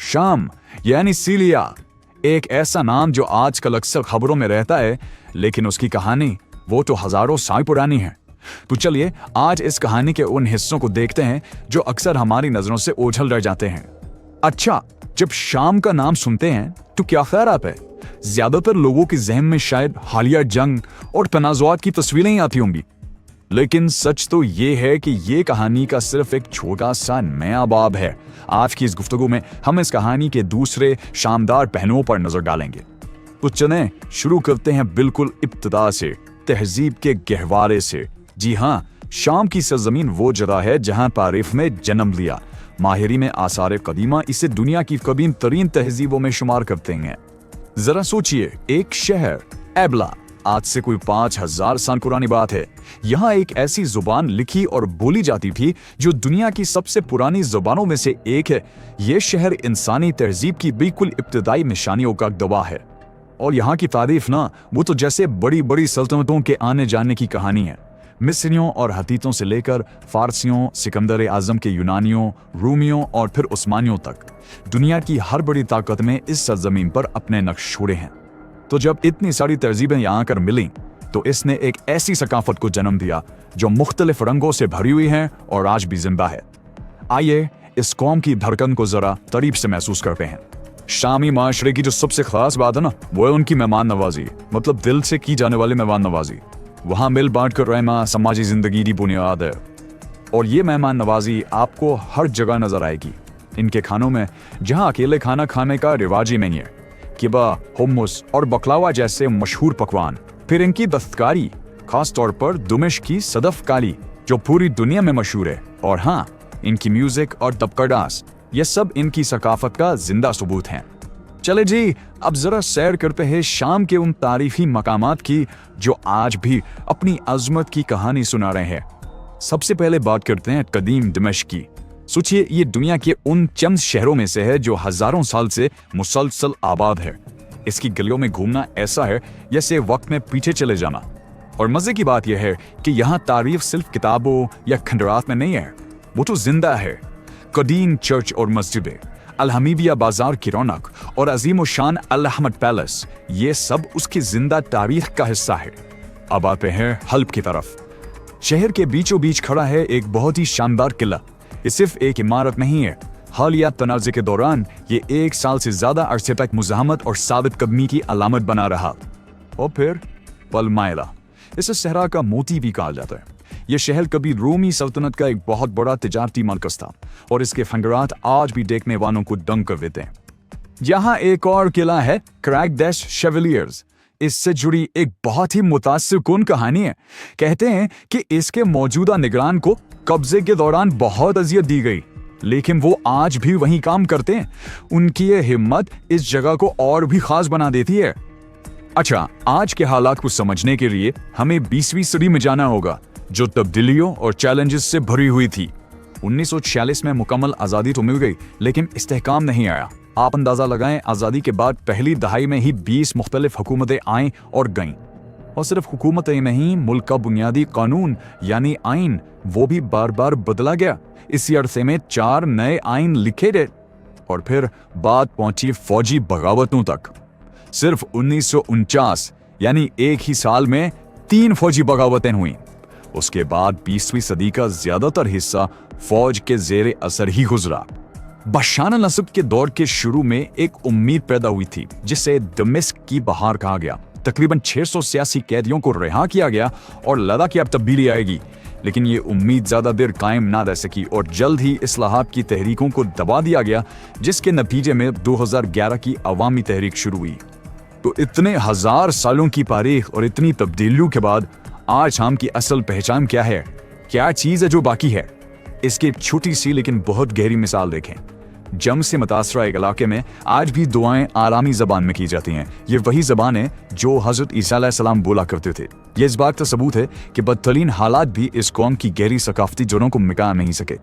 शाम यानी सीलिया, एक ऐसा नाम जो आजकल अक्सर खबरों में रहता है, लेकिन उसकी कहानी वो तो हजारों साल पुरानी है। तो चलिए आज इस कहानी के उन हिस्सों को देखते हैं जो अक्सर हमारी नजरों से ओझल रह जाते हैं। अच्छा, जब शाम का नाम सुनते हैं तो क्या ख्याल आता है? ज्यादातर लोगों के जहन में शायद हालिया जंग और तनाज़ुआत की तस्वीरें ही आती होंगी, लेकिन सच तो ये है कि ये कहानी का सिर्फ एक छोटा सा नया बाब है। आज की इस गुफ्तगू में हम इस कहानी के दूसरे शानदार पहलुओं पर नजर डालेंगे। तो चलें शुरू करते हैं बिल्कुल इब्तिदा से, तहजीब के गहवारे से। जी हाँ, शाम की सरजमीन वो जगह है जहाँ तारीफ में जन्म लिया। माहिरी में आसार कदीमा इसे दुनिया की कदीम तरीन तहजीबों में शुमार करते हैं। जरा सोचिए, एक शहर एबला, आज से कोई 5000 साल पुरानी बात है। यहाँ एक ऐसी जुबान लिखी और बोली जाती थी जो दुनिया की सबसे पुरानी जुबानों में से एक है। ये शहर इंसानी तहजीब की बिल्कुल इब्तिदाई निशानियों का गवाह है। और यहाँ की तारीफ ना, वो तो जैसे बड़ी बड़ी सल्तनतों के आने जाने की कहानी है। मिस्रियों और हतीतों से लेकर फारसियों, सिकंदर आजम के यूनानियों, रूमियों और फिर उस्मानियों तक दुनिया की हर बड़ी ताकत में इस सरजमीन पर अपने नक्श छोड़े हैं। तो जब इतनी सारी तहजीबें यहाँ आकर मिली तो इसने एक ऐसी सकाफत को जन्म दिया जो मुख्तलिफ रंगों से भरी हुई है और आज भी जिंदा है। आइए इस कौम की धड़कन को जरा करीब से महसूस करते हैं। शामी माशरे की जो सबसे खास बात है ना, वो है उनकी मेहमान नवाजी, मतलब दिल से की जाने वाली मेहमान नवाजी। वहाँ मिल बांट कर रहना समाजी जिंदगी की बुनियाद है। और ये मेहमान नवाजी आपको हर जगह नजर आएगी। इनके खानों में जहाँ अकेले खाना खाने का रिवाज ही नहीं है, किबा, हुम्मुस और बकलावा जैसे मशहूर पकवान। फिर इनकी दस्तकारी, खास तौर पर दुमिश्क की सदफ काली जो पूरी दुनिया में मशहूर है। और हाँ, इनकी म्यूजिक और दबका डांस, ये सब इनकी सकाफत का जिंदा सबूत हैं। चले जी, अब जरा सैर करते हैं शाम के उन तारीखी मकामात की जो आज भी अपनी अजमत की कहानी सुना रहे हैं। सबसे पहले बात करते हैं कदीम दिमश्क की। सोचिए, ये दुनिया के उन चंद शहरों में से है जो हजारों साल से मुसलसल आबाद है। इसकी गलियों में घूमना ऐसा है जैसे वक्त में पीछे चले जाना। और मजे की बात यह है कि यहाँ तारीफ सिर्फ किताबों या खंडरात में नहीं है, वो तो जिंदा है। कदीम चर्च और मस्जिदें, अल-हमीदिया बाजार की रौनक और अजीम शान अल-अहमद पैलेस, ये सब उसकी जिंदा तारीख का हिस्सा है। अब आते हैं हल्ब की तरफ। शहर के बीचों बीच खड़ा है एक बहुत ही शानदार किला। ये सिर्फ एक इमारत नहीं है, हालिया तनाज़े के दौरान ये 1 साल से ज्यादा अरसे तक मुज़ाहमत और साबित कदमी की अलामत बना रहा। और फिर पलमायला, इसे सहरा का मोती भी कहा जाता है। यह शहर कभी रोमी सल्तनत का एक बहुत बड़ा तिजारती मरकज था और इसके खंडरात आज भी देखने वालों को दंग कर देते हैं। यहाँ एक और किला है, क्रैगडैश शेवलियर्स। इससे जुड़ी एक बहुत ही मुतासिर कुन कहानी है। कहते हैं कि इसके मौजूदा निगरान को कब्जे के दौरान बहुत अजियत दी गई, लेकिन वो आज भी वहीं काम करते हैं। उनकी ये हिम्मत इस जगह को और भी खास बना देती है। अच्छा, आज के हालात को समझने के लिए हमें 20वीं सदी में जाना होगा, जो तब्दीलियों और चैलेंजेस से भरी हुई थी। 1946 में मुकम्मल आज़ादी तो मिल गई, लेकिन इस्तेहकाम नहीं आया। आप अंदाजा लगाएं, आज़ादी के बाद पहली दहाई में ही 20 मुख्तलिफ हुकूमतें आईं और गईं। और सिर्फ हुकूमतें ही नहीं, मुल्क का बुनियादी कानून यानी आइन, वो भी बार बार बदला गया। इसी अरसे में 4 नए आइन लिखे गए। और फिर बात पहुंची फौजी बगावतों तक। सिर्फ 1949 यानी एक ही साल में 3 फौजी बगावतें हुई। उसके बाद 20वीं सदी का ज्यादातर हिस्सा फौज के जेरे असर ही गुजरा। बशार अल-असद के दौर के शुरू में एक उम्मीद पैदा हुई थी जिसे दमिश्क की बहार कहा गया। तकरीबन 600 सियासी कैदियों को रिहा किया गया और लगा कि अब तब्दीली आएगी, लेकिन ये उम्मीद ज्यादा देर कायम ना रह सकी और जल्द ही इस्लाहात की तहरीकों को दबा दिया गया, जिसके नतीजे में 2011 की अवामी तहरीक शुरू हुई। तो इतने हजार सालों की तारीख और इतनी तब्दीलियों के बाद आज शाम की असल पहचान क्या है? क्या चीज है जो बाकी है? इसकी एक छोटी सी लेकिन बहुत गहरी मिसाल देखें। जंग से मुतासरा एक इलाके में आज भी दुआएं आरामी जबान में की जाती हैं। ये वही जबान है जो हजरत ईसा अलैहिस्सलाम बोला करते थे। ये इस बात का सबूत है कि बदतरीन हालात भी इस कौम की गहरी सकाफती जड़ों को मिटा नहीं सके।